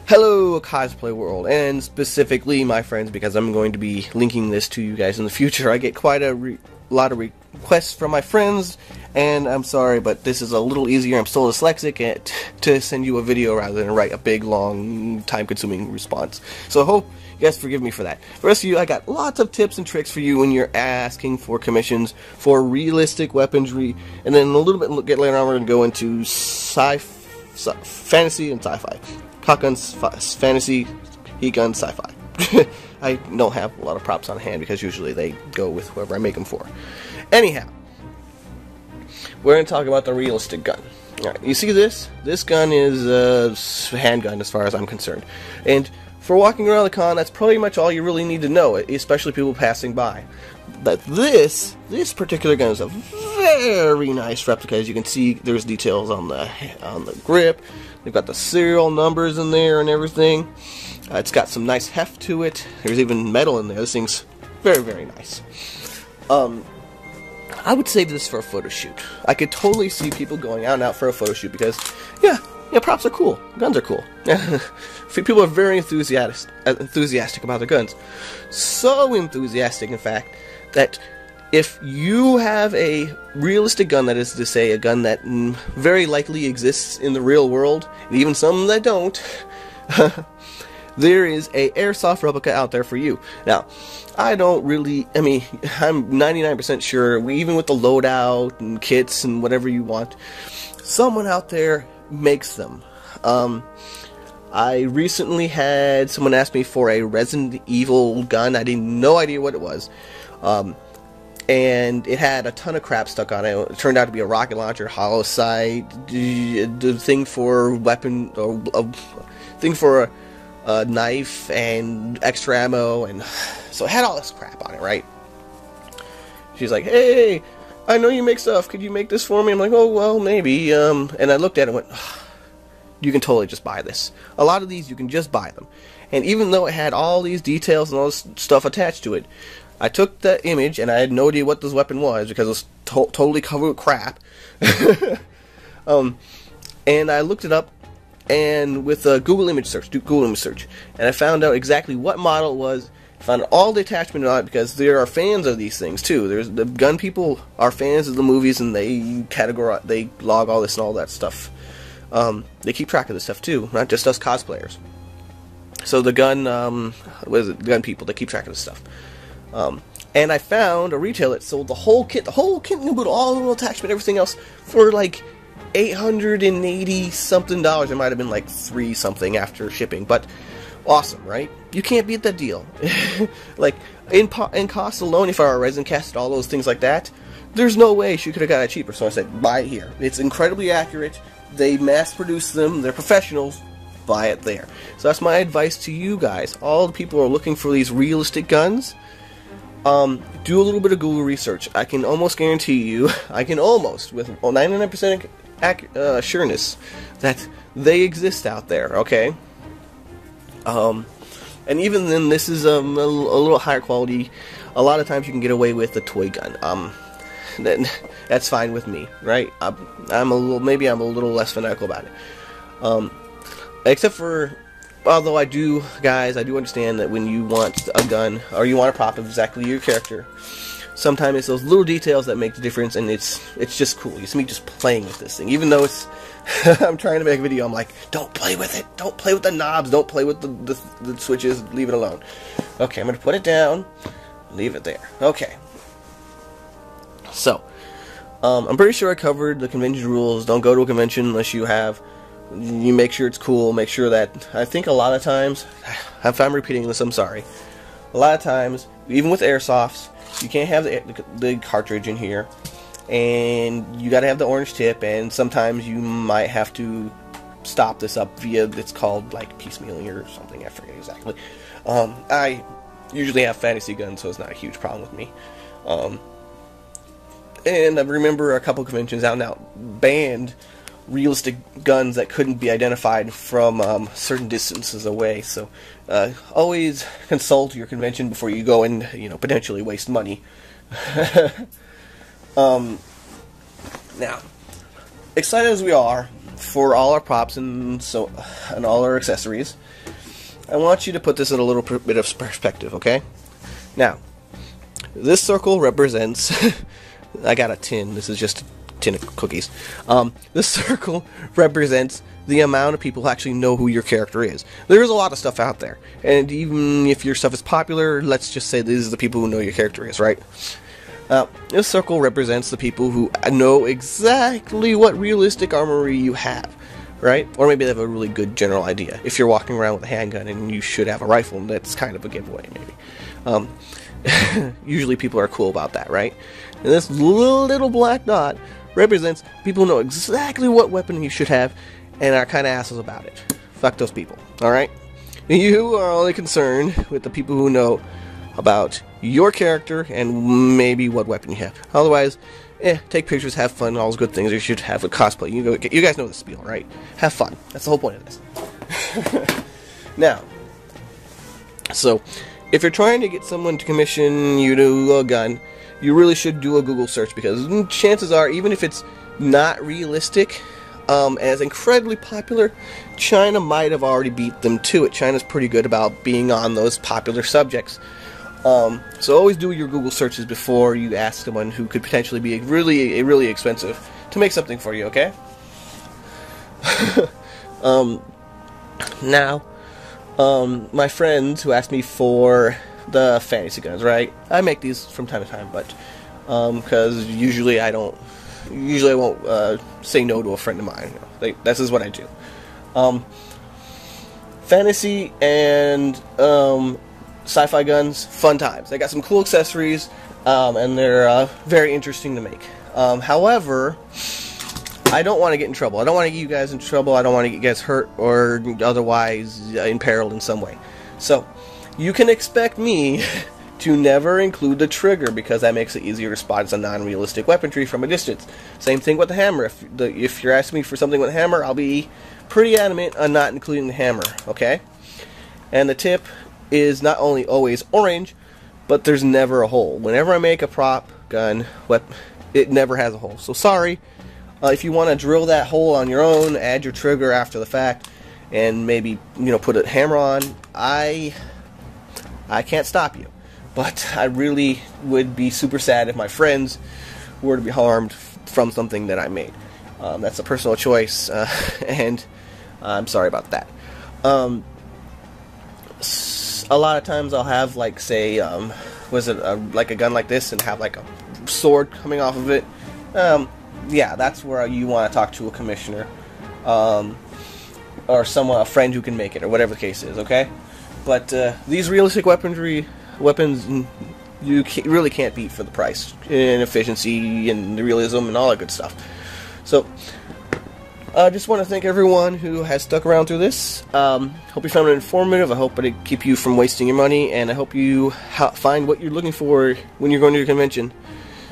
Hello, cosplay world, and specifically my friends, because I'm going to be linking this to you guys in the future. I get quite a lot of requests from my friends, and I'm sorry, but this is a little easier. I'm still dyslexic to send you a video rather than write a big, long, time-consuming response. So I hope you guys forgive me for that. For the rest of you, I got lots of tips and tricks for you when you're asking for commissions for realistic weaponry, and then a little bit later on we're going to go into fantasy and sci-fi. Shotguns, fantasy, heat guns, sci-fi. I don't have a lot of props on hand because usually they go with whoever I make them for. Anyhow, we're going to talk about the realistic gun. Alright, you see this? This gun is a handgun as far as I'm concerned. And for walking around the con, that's pretty much all you really need to know, especially people passing by. But this particular gun is a very nice replica. As you can see, there's details on the grip. They've got the serial numbers in there and everything. It's got some nice heft to it. There's even metal in there. This thing's very, very nice. I would save this for a photo shoot. I could totally see people going out and out for a photo shoot because, yeah, props are cool. Guns are cool. People are very enthusiastic about their guns. So enthusiastic, in fact, that if you have a realistic gun, that is to say, a gun that very likely exists in the real world, and even some that don't, there is a airsoft replica out there for you. Now, I'm 99% sure, even with the loadout and kits and whatever you want, someone out there makes them. I recently had someone ask me for a Resident Evil gun. I had no idea what it was. And it had a ton of crap stuck on it. It turned out to be a rocket launcher, hollow sight, the thing for weapon, or thing for a knife, and extra ammo, and so it had all this crap on it, right? She's like, "Hey, I know you make stuff. Could you make this for me?" I'm like, "Oh, well, maybe." And I looked at it and went, "You can totally just buy this. A lot of these, you can just buy them." And even though it had all these details and all this stuff attached to it, I took the image, and I had no idea what this weapon was because it was totally covered with crap. And I looked it up, and with a Google image search, and I found out exactly what model it was. Found all the attachment on it because there are fans of these things too. There's the gun people are fans of the movies, and they log all this and all that stuff. They keep track of this stuff too, not just us cosplayers. So the gun, gun people, they keep track of this stuff. And I found a retailer that sold the whole kit and caboodle, all the little attachment, everything else, for like $880 something. It might have been like $3 something after shipping, but awesome, right? You can't beat that deal. Like in cost alone, if I were a resin cast, all those things like that, there's no way she could have got it cheaper. So I said, buy it here. It's incredibly accurate. They mass produce them. They're professionals. Buy it there. So that's my advice to you guys. All the people who are looking for these realistic guns. Do a little bit of Google research. I can almost guarantee you, with 99% assurance, that they exist out there, okay? And even then, this is a little higher quality. A lot of times you can get away with a toy gun. That's fine with me, right? Maybe I'm a little less fanatical about it. Except for, although I do understand that when you want a gun, or you want a prop of exactly your character, sometimes it's those little details that make the difference, and it's just cool. You see me just playing with this thing, even though it's, I'm trying to make a video, I'm like, don't play with it, don't play with the knobs, don't play with the switches, leave it alone. Okay, I'm going to put it down, leave it there. Okay. So, I'm pretty sure I covered the convention rules. Don't go to a convention unless you make sure it's cool, make sure that, I think a lot of times, if I'm repeating this, I'm sorry, a lot of times, even with airsofts, you can't have the cartridge in here, and you gotta have the orange tip, and sometimes you might have to stop this up via, it's called like piecemealing or something, I forget exactly. I usually have fantasy guns, so it's not a huge problem with me. And I remember a couple conventions out and out banned realistic guns that couldn't be identified from certain distances away. So always consult your convention before you go and potentially waste money. Now, excited as we are, for all our props and all our accessories, I want you to put this in a little bit of perspective, okay? Now, this circle represents I got a tin. This is just a tin of cookies. This circle represents the amount of people who actually know who your character is. There's a lot of stuff out there, and even if your stuff is popular, let's just say these are the people who know your character is, right? This circle represents the people who know exactly what realistic armory you have, right? Or maybe they have a really good general idea. If you're walking around with a handgun and you should have a rifle, that's kind of a giveaway, maybe. Usually people are cool about that, right? And this little black dot represents people who know exactly what weapon you should have and are kind of assholes about it. Fuck those people, alright? You are only concerned with the people who know about your character and maybe what weapon you have. Otherwise, take pictures, have fun, all those good things you should have with cosplay. You guys know the spiel, right? Have fun. That's the whole point of this. Now, so if you're trying to get someone to commission you to a gun, you really should do a Google search, because chances are, even if it's not realistic, as incredibly popular, China might have already beat them to it. China's pretty good about being on those popular subjects. So always do your Google searches before you ask someone who could potentially be really expensive to make something for you, okay? Now, my friends who asked me for the fantasy guns, right? I make these from time to time, but because usually I won't say no to a friend of mine. This is what I do. Fantasy and sci-fi guns, fun times. They got some cool accessories, and they're very interesting to make. However, I don't want to get in trouble. I don't want to get you guys in trouble. I don't want to get you guys hurt or otherwise imperiled in some way. So, you can expect me to never include the trigger, because that makes it easier to spot as a non-realistic weaponry from a distance. Same thing with the hammer. If you're asking me for something with a hammer, I'll be pretty adamant on not including the hammer, okay? And the tip is not only always orange, but there's never a hole. Whenever I make a prop gun, it never has a hole. So sorry. If you want to drill that hole on your own, add your trigger after the fact, and maybe put a hammer on, I can't stop you. But I really would be super sad if my friends were to be harmed from something that I made. That's a personal choice, and I'm sorry about that. A lot of times I'll have, like, say, like a gun like this and have like a sword coming off of it. Yeah, that's where you want to talk to a commissioner, or a friend who can make it, or whatever the case is, okay? But these realistic weapons you really can't beat for the price and efficiency and the realism and all that good stuff. So I just want to thank everyone who has stuck around through this. Hope you found it informative. I hope it keep you from wasting your money, and I hope you find what you're looking for when you're going to your convention.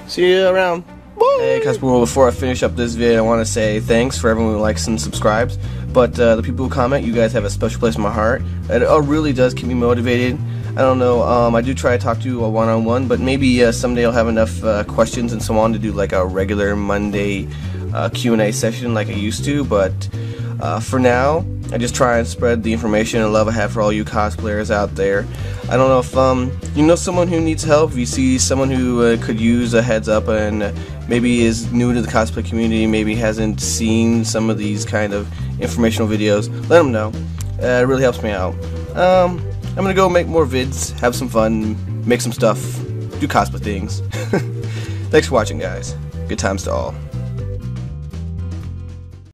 See you around. Bye. Hey, Cosplay, before I finish up this video, I want to say thanks for everyone who likes and subscribes. But the people who comment, you guys have a special place in my heart. It really does keep me motivated. I don't know, I do try to talk to you a one-on-one, but maybe someday I'll have enough questions and so on to do like a regular Monday Q&A session like I used to. But for now, I just try and spread the information and love I have for all you cosplayers out there. I don't know if you know someone who needs help, if you see someone who could use a heads up and maybe is new to the cosplay community, maybe hasn't seen some of these kind of informational videos, let them know. It really helps me out. I'm gonna go make more vids, have some fun, make some stuff, do cosplay things. Thanks for watching, guys. Good times to all.